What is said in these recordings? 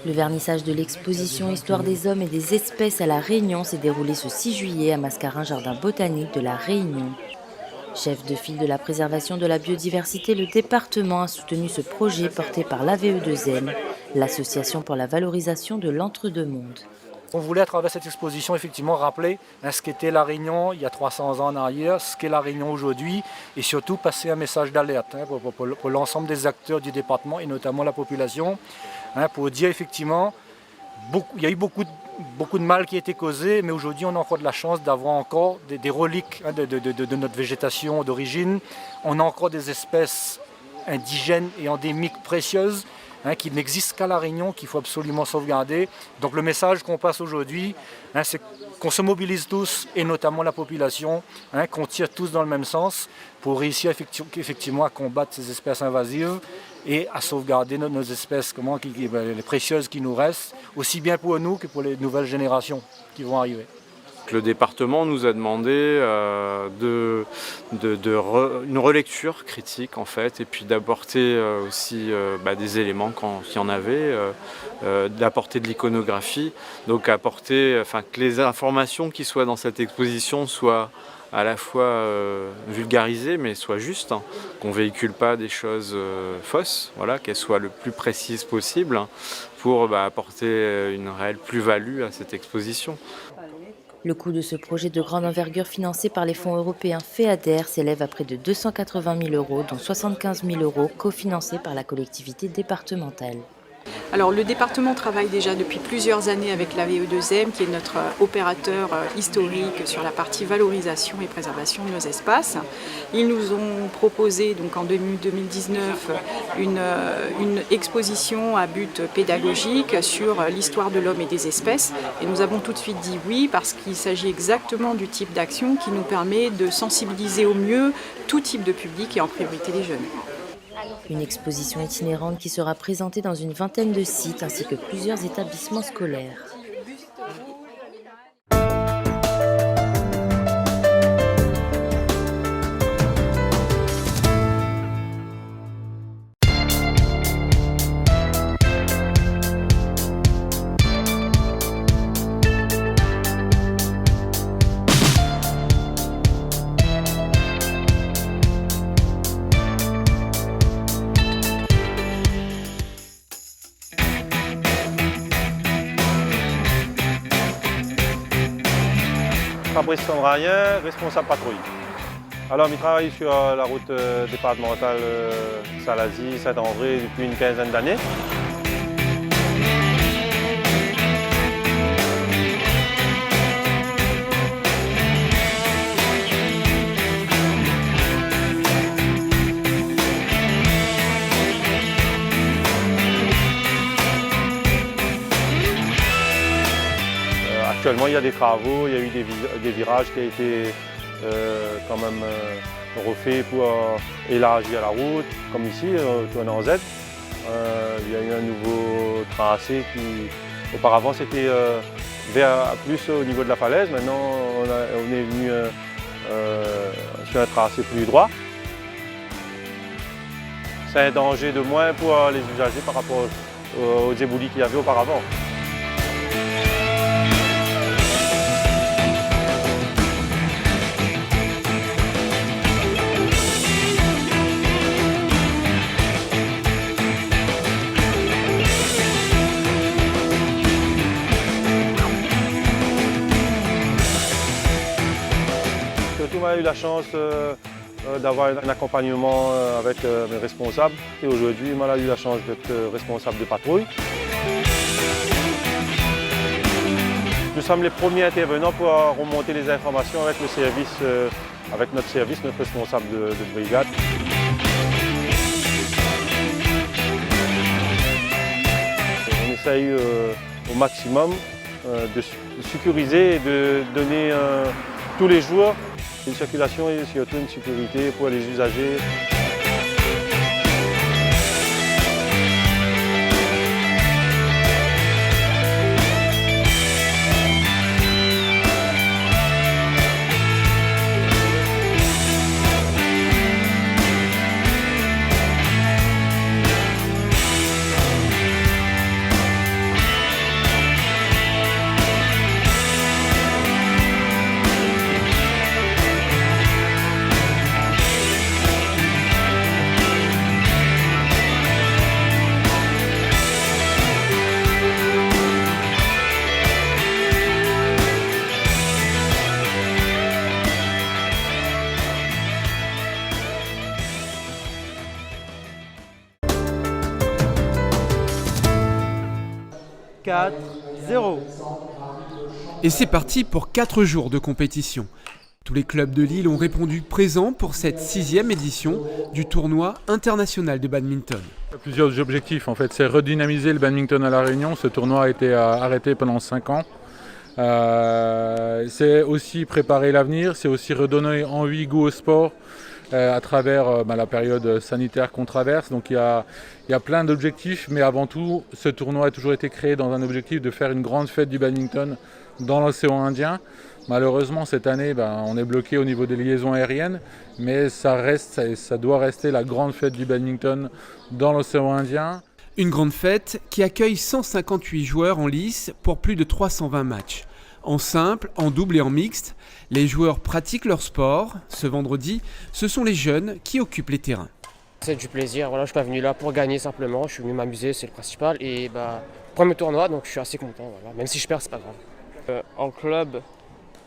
Le vernissage de l'exposition Histoire des hommes et des espèces à La Réunion s'est déroulé ce 6 juillet à Mascarin, jardin botanique de La Réunion. Chef de file de la préservation de la biodiversité, le département a soutenu ce projet porté par l'AVE2M, l'association pour la valorisation de l'entre-deux-mondes. On voulait à travers cette exposition effectivement rappeler ce qu'était La Réunion il y a 300 ans en arrière, ce qu'est La Réunion aujourd'hui et surtout passer un message d'alerte pour l'ensemble des acteurs du département et notamment la population, pour dire effectivement il y a eu beaucoup de mal qui a été causé, mais aujourd'hui on a encore de la chance d'avoir encore des reliques de notre végétation d'origine. On a encore des espèces indigènes et endémiques précieuses qui n'existent qu'à La Réunion, qu'il faut absolument sauvegarder. Donc le message qu'on passe aujourd'hui, c'est qu'on se mobilise tous, et notamment la population, qu'on tire tous dans le même sens pour réussir effectivement à combattre ces espèces invasives et à sauvegarder nos espèces les précieuses qui nous restent, aussi bien pour nous que pour les nouvelles générations qui vont arriver. Le département nous a demandé une relecture critique en fait, et puis d'apporter aussi des éléments quand il y en avait, d'apporter de l'iconographie, donc que les informations qui soient dans cette exposition soient à la fois vulgarisées mais soient justes, qu'on ne véhicule pas des choses fausses, qu'elles soient le plus précises possible pour apporter une réelle plus-value à cette exposition. Le coût de ce projet de grande envergure financé par les fonds européens FEADER s'élève à près de 280 000 €, dont 75 000 € cofinancés par la collectivité départementale. Alors le département travaille déjà depuis plusieurs années avec l'AVE2M, qui est notre opérateur historique sur la partie valorisation et préservation de nos espaces. Ils nous ont proposé donc en 2019 une exposition à but pédagogique sur l'histoire de l'homme et des espèces. Et nous avons tout de suite dit oui, parce qu'il s'agit exactement du type d'action qui nous permet de sensibiliser au mieux tout type de public et en priorité les jeunes. Une exposition itinérante qui sera présentée dans une vingtaine de sites ainsi que plusieurs établissements scolaires. Fabrice Chandrayen, responsable patrouille. Alors, je travaille sur la route départementale Salazie-Saint-André depuis une quinzaine d'années. Actuellement, il y a des travaux, il y a eu des virages qui ont été quand même refaits pour élargir la route, comme ici, tourner en Z. Il y a eu un nouveau tracé qui, auparavant, c'était plus au niveau de la falaise. Maintenant, on est venu sur un tracé plus droit. C'est un danger de moins pour les usagers par rapport aux éboulis qu'il y avait auparavant. Surtout, on a eu la chance d'avoir un accompagnement avec mes responsables. Et aujourd'hui, on a eu la chance d'être responsable de patrouille. Nous sommes les premiers intervenants pour remonter les informations avec le service, avec notre service, notre responsable de brigade. On essaye au maximum de sécuriser et de donner tous les jours une circulation et surtout une sécurité pour les usagers. 4, 0. Et c'est parti pour 4 jours de compétition. Tous les clubs de Lille ont répondu présents pour cette 6e édition du tournoi international de badminton. Plusieurs objectifs en fait, c'est redynamiser le badminton à La Réunion. Ce tournoi a été arrêté pendant 5 ans. C'est aussi préparer l'avenir, c'est aussi redonner envie, goût au sport à travers la période sanitaire qu'on traverse. Donc il y a plein d'objectifs, mais avant tout, ce tournoi a toujours été créé dans un objectif de faire une grande fête du badminton dans l'océan Indien. Malheureusement, cette année, on est bloqué au niveau des liaisons aériennes, mais ça doit rester la grande fête du badminton dans l'océan Indien. Une grande fête qui accueille 158 joueurs en lice pour plus de 320 matchs. En simple, en double et en mixte, les joueurs pratiquent leur sport. Ce vendredi, ce sont les jeunes qui occupent les terrains. C'est du plaisir, voilà, je suis pas venu là pour gagner simplement, je suis venu m'amuser, c'est le principal. Et premier tournoi, donc je suis assez content, voilà. Même si je perds, c'est pas grave. En club,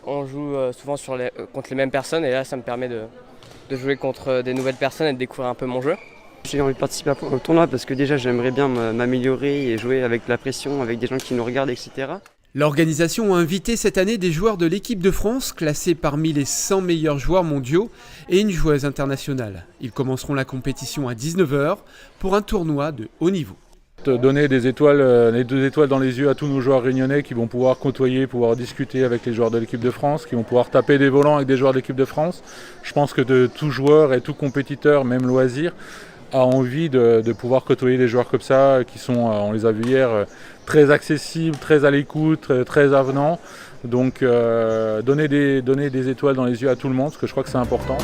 on joue souvent contre les mêmes personnes et là ça me permet de jouer contre des nouvelles personnes et de découvrir un peu mon jeu. J'ai envie de participer au tournoi parce que déjà j'aimerais bien m'améliorer et jouer avec la pression, avec des gens qui nous regardent, etc. L'organisation a invité cette année des joueurs de l'équipe de France classés parmi les 100 meilleurs joueurs mondiaux et une joueuse internationale. Ils commenceront la compétition à 19h pour un tournoi de haut niveau. Donner des étoiles, les 2 étoiles dans les yeux à tous nos joueurs réunionnais qui vont pouvoir côtoyer, pouvoir discuter avec les joueurs de l'équipe de France, qui vont pouvoir taper des volants avec des joueurs de l'équipe de France. Je pense que tout joueur et tout compétiteur, même loisir, a envie de pouvoir côtoyer des joueurs comme ça, qui sont, on les a vus hier, très accessibles, très à l'écoute, très avenants. Donc donner des étoiles dans les yeux à tout le monde, parce que je crois que c'est important.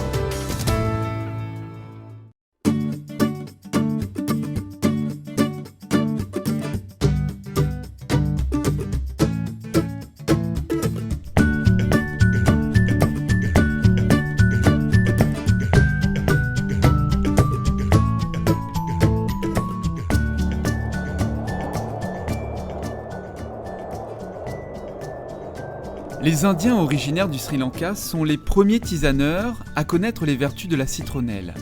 Les Indiens originaires du Sri Lanka sont les premiers tisaneurs à connaître les vertus de la citronnelle,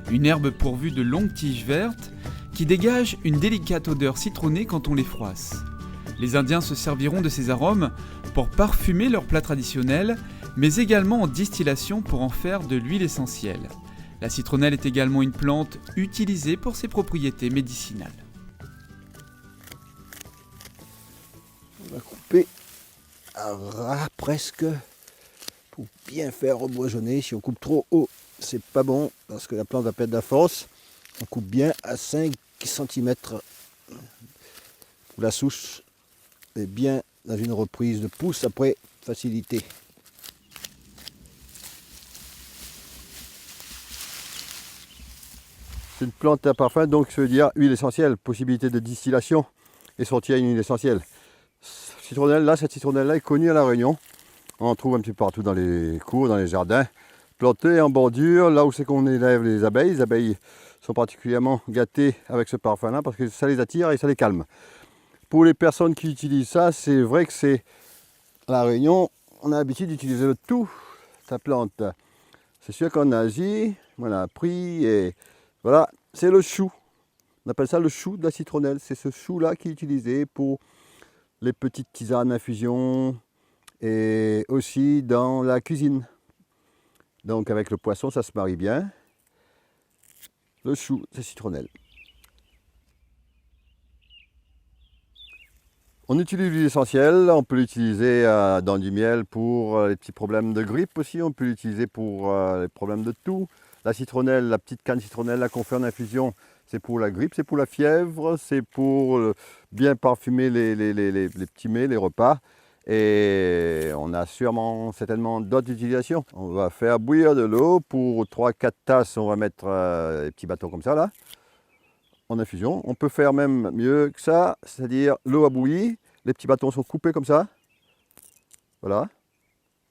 une herbe pourvue de longues tiges vertes qui dégage une délicate odeur citronnée quand on les froisse. Les Indiens se serviront de ces arômes pour parfumer leurs plats traditionnels, mais également en distillation pour en faire de l'huile essentielle. La citronnelle est également une plante utilisée pour ses propriétés médicinales. On va couper à ras presque pour bien faire reboisonner. Si on coupe trop haut, c'est pas bon parce que la plante va perdre de la force. On coupe bien à 5 cm pour la souche et bien dans une reprise de pouce après facilité. C'est une plante à parfum, donc ça veut dire huile essentielle, possibilité de distillation et sortir une huile essentielle. Cette citronnelle-là est connue à La Réunion. On en trouve un petit peu partout dans les cours, dans les jardins. Plantée en bordure, là où c'est qu'on élève les abeilles. Les abeilles sont particulièrement gâtées avec ce parfum-là parce que ça les attire et ça les calme. Pour les personnes qui utilisent ça, c'est vrai que c'est à La Réunion, on a l'habitude d'utiliser le tout, sa plante. C'est sûr qu'en Asie, on a appris et voilà, c'est le chou. On appelle ça le chou de la citronnelle. C'est ce chou-là qui est utilisé pour les petites tisanes, infusions et aussi dans la cuisine. Donc avec le poisson, ça se marie bien. Le chou, c'est citronnelle. On utilise l'huile essentielle, on peut l'utiliser dans du miel pour les petits problèmes de grippe aussi, on peut l'utiliser pour les problèmes de toux. La citronnelle, la petite canne citronnelle là, qu'on fait en infusion, c'est pour la grippe, c'est pour la fièvre, c'est pour bien parfumer les petits mets, les repas. Et on a certainement d'autres utilisations. On va faire bouillir de l'eau pour 3-4 tasses, on va mettre des petits bâtons comme ça là, en infusion. On peut faire même mieux que ça, c'est-à-dire l'eau a bouilli, les petits bâtons sont coupés comme ça. Voilà,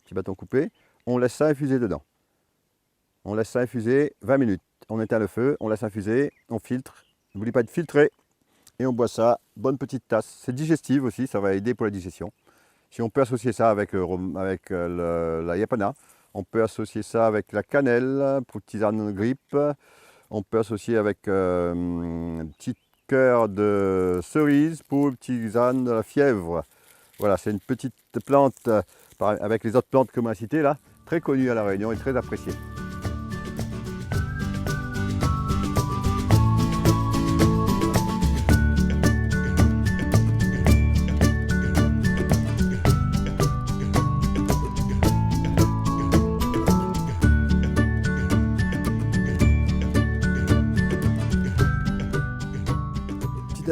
petits bâtons coupés. On laisse ça infuser dedans. On laisse ça infuser 20 minutes. On éteint le feu, on laisse infuser, on filtre. N'oublie pas de filtrer et on boit ça. Bonne petite tasse. C'est digestif aussi, ça va aider pour la digestion. Si on peut associer ça avec la yapana, on peut associer ça avec la cannelle pour tisane de grippe. On peut associer avec une petite cœur de cerise pour une tisane de la fièvre. Voilà, c'est une petite plante avec les autres plantes que m'a citées là, très connue à La Réunion et très appréciée.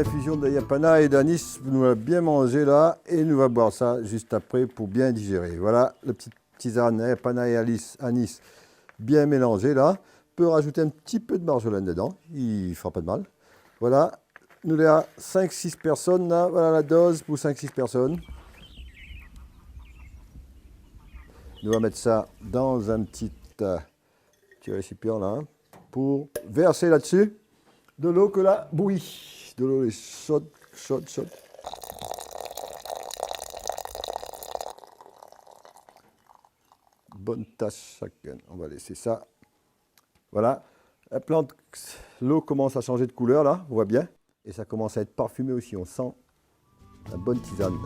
Infusion d'ayapana et d'anis, nous l'a bien mangé là et nous va boire ça juste après pour bien digérer. Voilà le petit tisane ayapana et anis bien mélangé là. On peut rajouter un petit peu de marjolaine dedans, il ne fera pas de mal. Voilà, nous l'avons à 5-6 personnes là, voilà la dose pour 5-6 personnes. Nous allons mettre ça dans un petit récipient là pour verser là-dessus de l'eau que la bouillie. De l'eau chaude. Bonne tasse chacun. On va laisser ça. Voilà. La plante, l'eau commence à changer de couleur là, on voit bien. Et ça commence à être parfumé aussi. On sent la bonne tisane.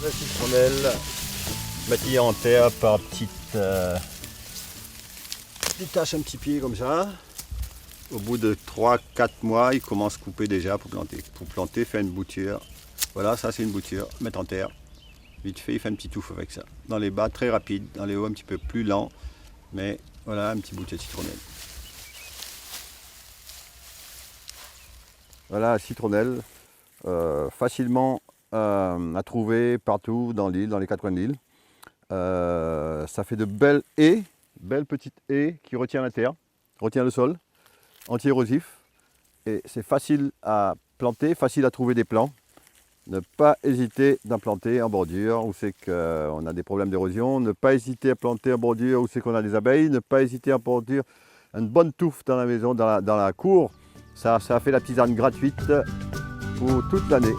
La citronnelle bâtie en terre par petites taches un petit pied comme ça. Au bout de 3-4 mois, il commence à couper déjà pour planter. Pour planter, faire une bouture. Voilà, ça c'est une bouture, mettre en terre. Vite fait, il fait un petit touffe avec ça. Dans les bas, très rapide. Dans les hauts, un petit peu plus lent. Mais voilà, un petit bouquet de citronnelle. Voilà la citronnelle. Facilement à trouver partout dans l'île, dans les 4 coins de l'île. Ça fait de belles haies. Belle petite haie qui retient la terre, retient le sol, anti-érosif. Et c'est facile à planter, facile à trouver des plants. Ne pas hésiter d'en planter en bordure où c'est qu'on a des problèmes d'érosion. Ne pas hésiter à planter en bordure où c'est qu'on a des abeilles. Ne pas hésiter à planter une bonne touffe dans la maison, dans la cour. Ça fait la tisane gratuite pour toute l'année.